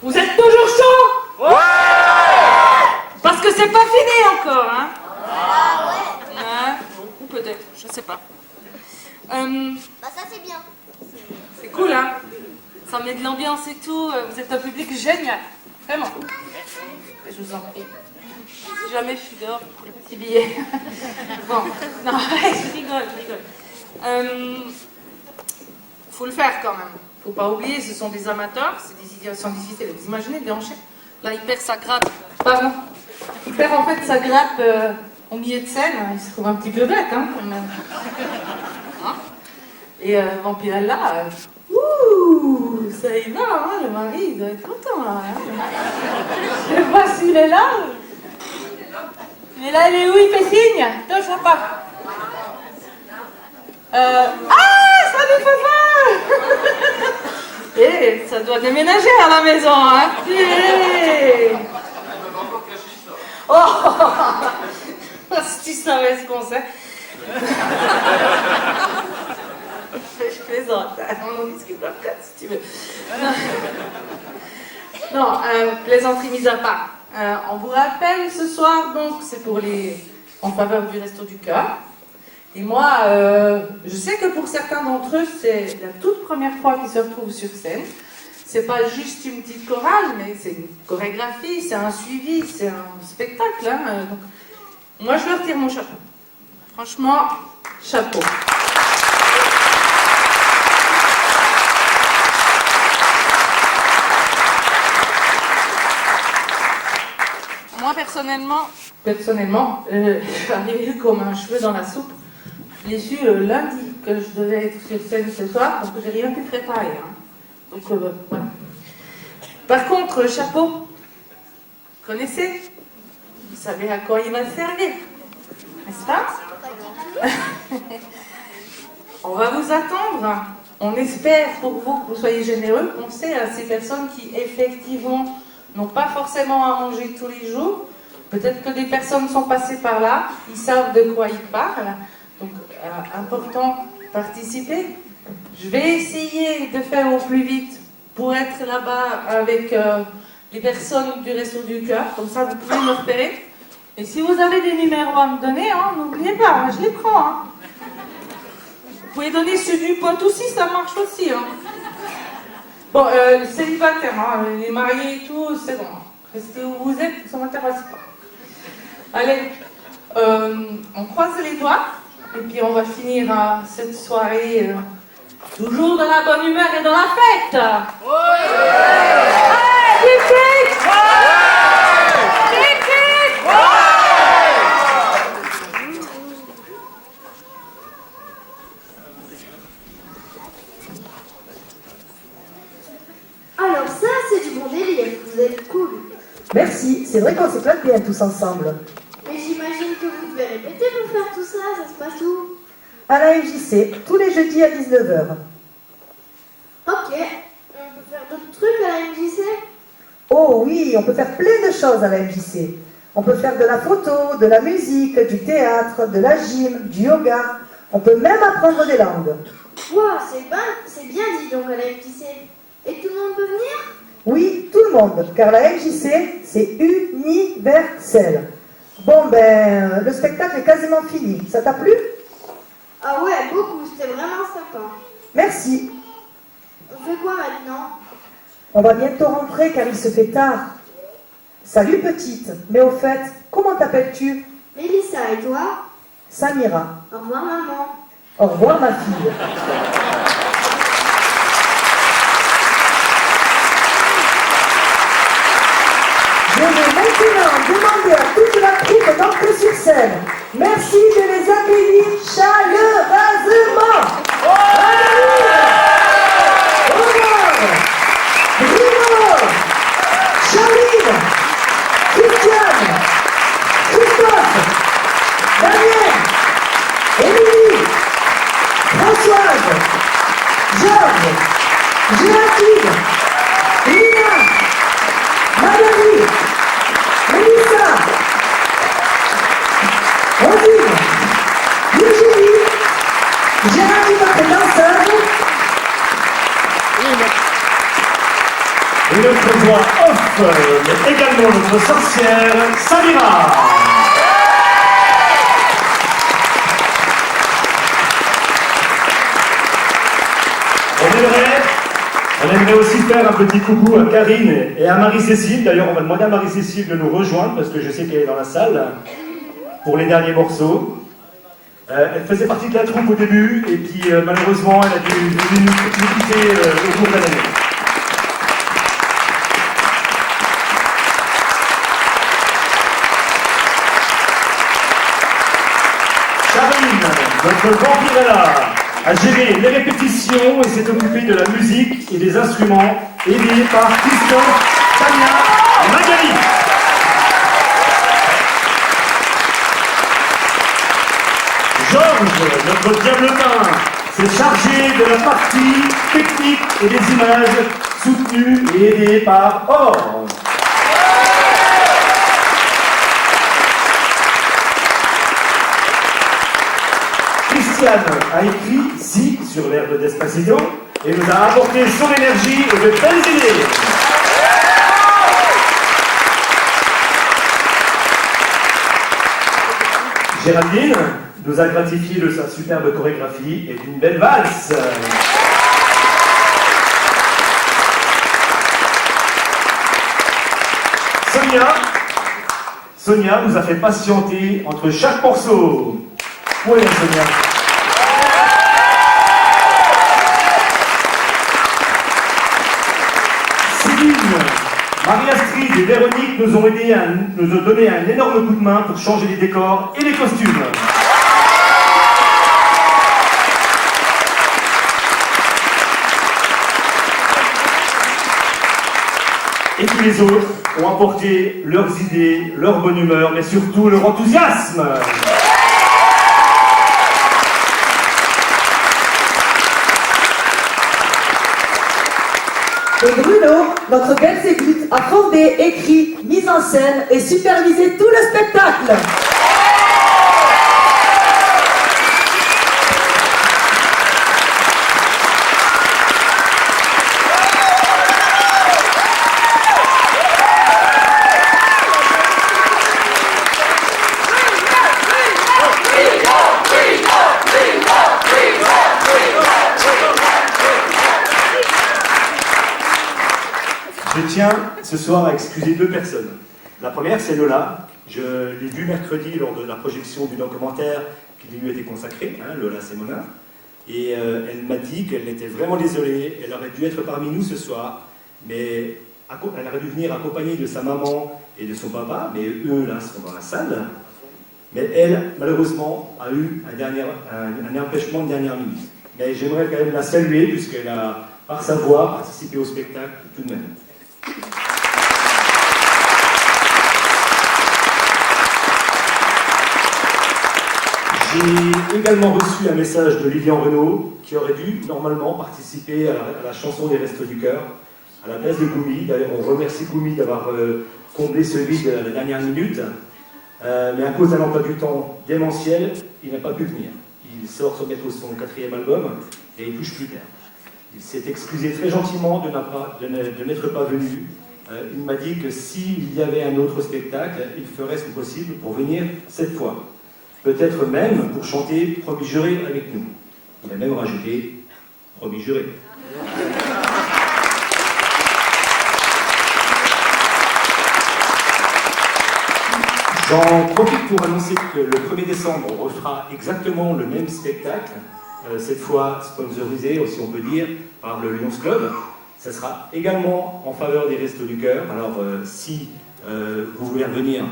Vous êtes toujours chaud? Ouais! Parce que c'est pas fini encore, hein? Ouais, ou peut-être, je sais pas. Bah ça c'est bien. C'est cool, hein? Ça met de l'ambiance et tout. Vous êtes un public génial. Vraiment. Je vous en prie. Si jamais je suis dehors pour le petit billet. Bon, non, je rigole. Faut le faire quand même. Faut pas oublier, ce sont des amateurs, c'est des idéations difficiles. Vous imaginez, déhanché? Là, il perd sa grappe. Pardon. Il perd en fait sa grappe au milieu de scène. Il se trouve un petit peu bête, hein, quand même. Hein? Et Vampirella, ouh, ça y va, hein, le mari, il doit être content, là. Hein. Je sais pas s'il est là. Il est là, il est où? Il fait signe. Touche pas. Ah, salut papa. Eh, ça doit déménager à la maison, hein. Eh. Oh, si tu savais ce qu'on sait. Je plaisante, on en discute après si tu veux. Non, plaisanterie mise à part. On vous rappelle ce soir, donc, c'est pour en faveur du Resto du Cœur. Et moi, je sais que pour certains d'entre eux, c'est la toute première fois qu'ils se retrouvent sur scène. C'est pas juste une petite chorale, mais c'est une chorégraphie, c'est un suivi, c'est un spectacle. Hein. Donc, moi, je leur tire mon chapeau. Franchement, chapeau. Moi, personnellement, je suis arrivée comme un cheveu dans la soupe. Je l'ai su lundi que je devais être sur scène ce soir parce que j'ai rien pu préparer. Hein. Donc, voilà. Par contre, le chapeau, connaissez? Vous savez à quoi il va servir, n'est-ce pas? On va vous attendre. On espère pour vous que vous soyez généreux. Pensez à ces personnes qui, effectivement, n'ont pas forcément à manger tous les jours. Peut-être que des personnes sont passées par là, ils savent de quoi ils parlent. Donc, important, participer. Je vais essayer de faire au plus vite pour être là-bas avec les personnes du Resto du Cœur. Comme ça, vous pouvez me repérer. Et si vous avez des numéros à me donner, hein, n'oubliez pas, je les prends. Hein. Vous pouvez donner ceux du pote aussi, ça marche aussi. Hein. Bon, les célibataires, hein, les mariés et tout, c'est bon. Restez où vous êtes, ça ne m'intéresse pas. Allez, on croise les doigts, et puis on va finir cette soirée toujours dans la bonne humeur et dans la fête. Alors ça c'est du bon délire, vous êtes cool. Merci, c'est vrai qu'on s'éclate bien tous ensemble. Mais j'imagine que vous devez répéter pour faire tout ça, ça se passe où? À la MJC, tous les jeudis à 19h. Ok, on peut faire d'autres trucs à la MJC? Oh oui, on peut faire plein de choses à la MJC. On peut faire de la photo, de la musique, du théâtre, de la gym, du yoga. On peut même apprendre des langues. Wow, c'est bien dit donc à la MJC. Et tout le monde peut venir? Oui, tout le monde, car la MJC, c'est universel. Bon, ben, le spectacle est quasiment fini. Ça t'a plu? Ah ouais, beaucoup, c'était vraiment sympa. Merci. On fait quoi maintenant? On va bientôt rentrer car il se fait tard. Salut petite, mais au fait, comment t'appelles-tu? Mélissa, et toi? Samira. Au revoir maman. Au revoir ma fille. Je vais maintenant demander à toute la troupe d'entrer sur scène. Merci de les accueillir chaleureusement. Aurore, Bruno, Charline, Christiane, Christophe, Daniel, Émilie, Françoise, Georges, Géraldine, Lina, Magali, Mélissa, Rosine, Virginie, Géraldine, notre danseuse, Et notre voix off, mais également notre sorcière, Samira. On aimerait aussi faire un petit coucou à Karine et à Marie-Cécile. D'ailleurs, on va demander à Marie-Cécile de nous rejoindre parce que je sais qu'elle est dans la salle pour les derniers morceaux. Elle faisait partie de la troupe au début et puis malheureusement, elle a dû nous quitter au cours de l'année. Charline, notre vampirella, a géré les répétitions et s'est occupé de la musique et des instruments, aidée par Christophe, Tania et Magali. Georges, notre diabletin, s'est chargé de la partie technique et des images, soutenues et aidées par Or. Christiane a écrit Si sur l'air de Despacito et nous a apporté son énergie et de belles idées. Géraldine nous a gratifié de sa superbe chorégraphie et d'une belle valse. Sonia nous a fait patienter entre chaque morceau. Oui, Sonia. Céline, Marie-Astrid et Véronique nous ont donné un énorme coup de main pour changer les décors et les costumes. Et tous les autres ont apporté leurs idées, leur bonne humeur, mais surtout leur enthousiasme. Et Bruno, notre Belzébuth, a fondé, écrit, mis en scène et supervisé tout le spectacle. Je tiens ce soir à excuser deux personnes. La première, c'est Lola. Je l'ai vue mercredi lors de la projection du documentaire qui lui était consacré, Lola Semonin. Et elle m'a dit qu'elle était vraiment désolée. Elle aurait dû être parmi nous ce soir, mais elle aurait dû venir accompagnée de sa maman et de son papa, mais eux, là, sont dans la salle. Mais elle, malheureusement, a eu un empêchement de dernière minute. Mais j'aimerais quand même la saluer, puisqu'elle a, par sa voix, participé au spectacle tout de même. J'ai également reçu un message de Lilian Renaud qui aurait dû normalement participer à la chanson des Restos du Cœur à la place de Goumi. D'ailleurs, on remercie Goumi d'avoir comblé ce vide à la dernière minute. Mais à cause d'un emploi du temps démentiel, il n'a pas pu venir. Il sort bientôt son 4e album et il touche plus terre. Il s'est excusé très gentiment de n'être pas venu. Il m'a dit que s'il y avait un autre spectacle, il ferait ce possible pour venir cette fois. Peut-être même pour chanter Promis Juré avec nous. Il a même rajouté Promis Juré. J'en profite pour annoncer que le 1er décembre, on refera exactement le même spectacle, cette fois sponsorisé, si on peut dire, par le Lions Club. Ça sera également en faveur des Restos du Cœur. Alors, si vous voulez revenir,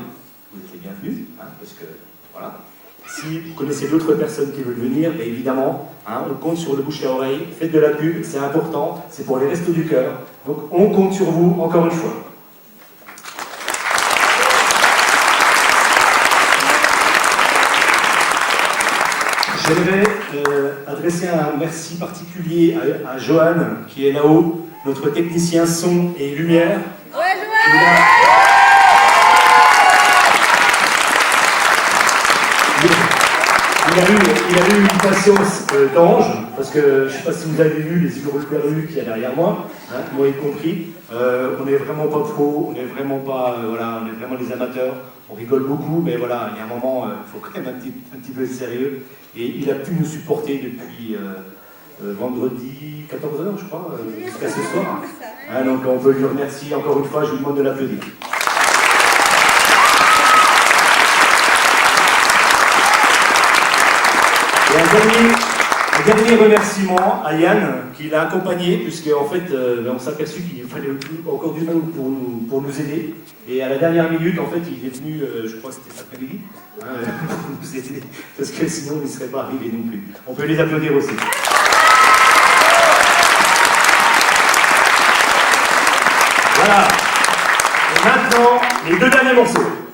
vous êtes les bienvenus, parce que, voilà. Si vous connaissez d'autres personnes qui veulent venir, bien évidemment, on compte sur le bouche à oreille, faites de la pub, c'est important, c'est pour les Restos du Cœur. Donc, on compte sur vous, encore une fois. J'aimerais adresser un merci particulier à Johan, qui est là-haut, notre technicien son et lumière. Ouais, Johan! il a eu une patience d'ange, parce que je ne sais pas si vous avez vu les hurles perlus qu'il y a derrière moi, hein, moi y compris. On n'est vraiment pas pro, on n'est vraiment pas, voilà, on est vraiment des amateurs. On rigole beaucoup, mais voilà, il y a un moment, il faut quand même un petit peu être sérieux. Et il a pu nous supporter depuis vendredi 14h, je crois, jusqu'à ce soir. Hein, donc on peut lui remercier encore une fois, je vous demande de l'applaudir. Et un dernier remerciement à Yann, qui l'a accompagné, puisque en fait, on s'est aperçu qu'il fallait encore du monde pour nous aider. Et à la dernière minute, en fait, il est venu, je crois que c'était cet après-midi, hein, pour nous aider, parce que sinon, il ne serait pas arrivé non plus. On peut les applaudir aussi. Voilà. Et maintenant, les deux derniers morceaux.